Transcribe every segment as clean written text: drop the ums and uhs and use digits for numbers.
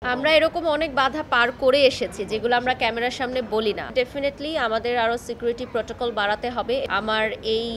আমরা এরকম অনেক বাধা পার করে এসেছি যেগুলো আমরা ক্যামেরার সামনে বলি না। ডেফিনেটলি আমাদের আরো সিকিউরিটি প্রোটোকল বাড়াতে হবে। আমার এই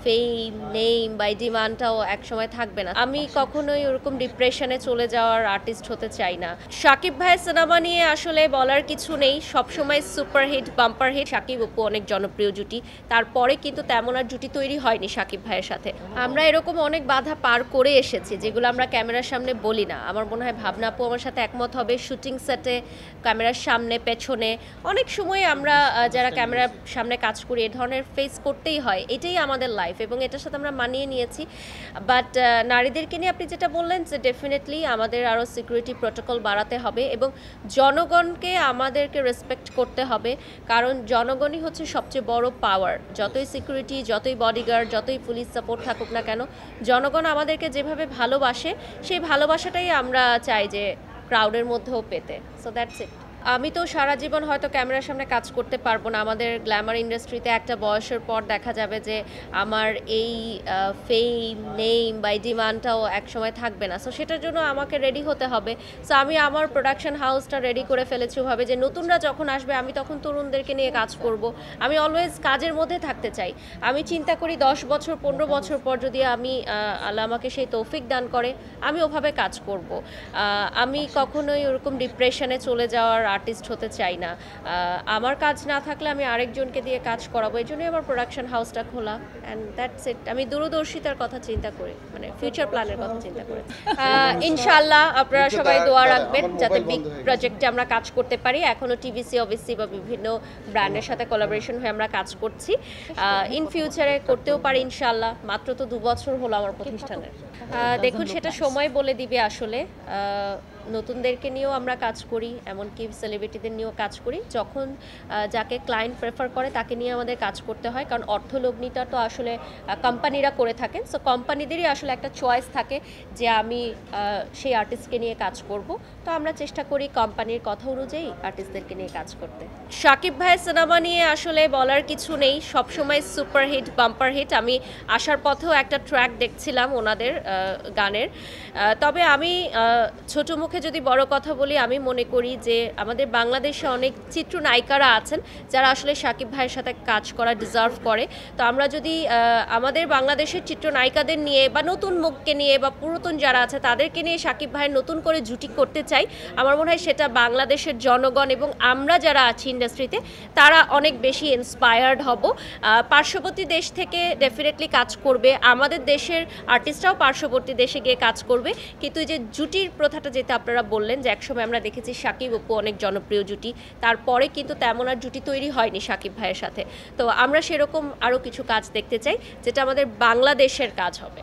ফেম, নেম বা ডিমান্ডটাও একসময় থাকবে না। আমি কখনোই ওরকম ডিপ্রেশনে চলে যাওয়ার আর্টিস্ট হতে চাই না। শাকিব ভাইয়ের সিনেমা নিয়ে আসলে বলার কিছু নেই, সবসময় superhit, bumper hit. Shakib Apu অনেক জনপ্রিয় জুটি, তারপরে কিন্তু তেমন আর জুটি তৈরি হয়নি শাকিব ভাইয়ের সাথে। আমরা এরকম অনেক বাধা পার করে এসেছি যেগুলো আমরা ক্যামেরার সামনে বলি না। আমার মনে হয় ভাবনা আপু আমার সাথে একমত হবে। শুটিং সেটে, ক্যামেরার সামনে, পেছনে অনেক সময় আমরা যারা ক্যামেরার সামনে কাজ করি এ ধরনের ফেস করতেই হয়। এটাই আমাদের লাইফ এবং এটার সাথে আমরা মানিয়ে নিয়েছি। বাট নারীদেরকে নিয়ে আপনি যেটা বললেন যে ডেফিনেটলি আমাদের আরও সিকিউরিটি প্রোটোকল বাড়াতে হবে এবং জনগণকে আমাদেরকে রেসপেক্ট করতে হবে, কারণ জনগণই হচ্ছে সবচেয়ে বড় পাওয়ার। যতই সিকিউরিটি, যতই বডিগার্ড, যতই পুলিশ সাপোর্ট থাকুক না কেন, জনগণ আমাদেরকে যেভাবে ভালোবাসে সেই ভালোবাসাটাই আমরা চাই যে ক্রাউডের মধ্যেও পেতে। So that's it. আমি তো সারা জীবন হয়তো ক্যামেরার সামনে কাজ করতে পারবো না। আমাদের গ্ল্যামার ইন্ডাস্ট্রিতে একটা বয়সের পর দেখা যাবে যে আমার এই ফেম, নেম বা ডিমান্ডটাও একসময় থাকবে না। সো সেটার জন্য আমাকে রেডি হতে হবে। সো আমি আমার প্রোডাকশন হাউসটা রেডি করে ফেলেছি ওভাবে যে নতুনরা যখন আসবে আমি তখন তরুণদেরকে নিয়ে কাজ করব। আমি অলওয়েজ কাজের মধ্যে থাকতে চাই। আমি চিন্তা করি 10 বছর 15 বছর পর যদি আল্লাহ আমাকে সেই তৌফিক দান করে আমি ওভাবে কাজ করব। আমি কখনোই ওরকম ডিপ্রেশনে চলে যাওয়ার আর্টিস্ট হতে চাই না। আমার কাজ না থাকলে আমি আরেকজনকে দিয়ে কাজ করাবো, এই জন্যই আমার প্রোডাকশন হাউসটা খোলা। And that's it. আমি দূরদর্শিতার কথা চিন্তা করি, মানে ফিউচার প্ল্যানের কথা চিন্তা করি। ইনশাল্লাহ আপনারা সবাই দোয়া রাখবেন যাতে বিগ প্রজেক্টে আমরা কাজ করতে পারি। এখনও টিভিসি অবভিয়াসলি বা বিভিন্ন ব্র্যান্ডের সাথে কোলাবোরেশন হয়ে আমরা কাজ করছি। ইন ফিউচারে করতেও পারি ইনশাল্লাহ। মাত্র তো 2 বছর হলো আমার প্রতিষ্ঠানের। দেখুন সেটা সময় বলে দিবে আসলে। নতুনদেরকে নিয়েও আমরা কাজ করি, এমনকি সেলিব্রিটিদের নিয়েও কাজ করি। যখন যাকে ক্লায়েন্ট প্রেফার করে তাকে নিয়ে আমাদের কাজ করতে হয়, কারণ অর্থলগ্নিটা তো আসলে কোম্পানিরা করে থাকেন। সো কোম্পানিদেরই আসলে একটা চয়েস থাকে যে আমি সেই আর্টিস্টকে নিয়ে কাজ করব। তো আমরা চেষ্টা করি কোম্পানির কথা অনুযায়ী আর্টিস্টদেরকে নিয়ে কাজ করতে। শাকিব ভাইয়ের সিনেমা নিয়ে আসলে বলার কিছু নেই, সবসময় সুপারহিট, বাম্পার হিট। আমি আসার পথেও একটা ট্র্যাক দেখছিলাম ওনাদের গানের। তবে আমি ছোট মুখে যদি বড় কথা বলি, আমি মনে করি যে আমাদের বাংলাদেশে অনেক চিত্রনায়িকারা আছেন যারা আসলে শাকিব ভাইয়ের সাথে কাজ করা ডিজার্ভ করে। তো আমরা যদি আমাদের বাংলাদেশের চিত্রনায়িকাদের নিয়ে বা নতুন মুখকে নিয়ে বা পুরাতন যারা আছে তাদেরকে নিয়ে শাকিব ভাইয়ের নতুন করে জুটি করতে চাই, আমার মনে হয় সেটা বাংলাদেশের জনগণ এবং আমরা যারা আছি ইন্ডাস্ট্রিতে তারা অনেক বেশি ইন্সপায়ার্ড হব। পার্শ্ববর্তী দেশ থেকে ডেফিনেটলি কাজ করবে, আমাদের দেশের আর্টিস্টরাও পার্শ্ববর্তী দেশে গিয়ে কাজ করবে। কিন্তু এই যে জুটির প্রথাটা যেটা আপনারা বললেন যে একসময় আমরা দেখেছি শাকিব অপু অনেক জনপ্রিয় জুটি, তারপরে কিন্তু তেমন আর জুটি তৈরি হয়নি শাকিব ভাইয়ের সাথে। তো আমরা সেরকম আরও কিছু কাজ দেখতে চাই যেটা আমাদের বাংলাদেশের কাজ হবে।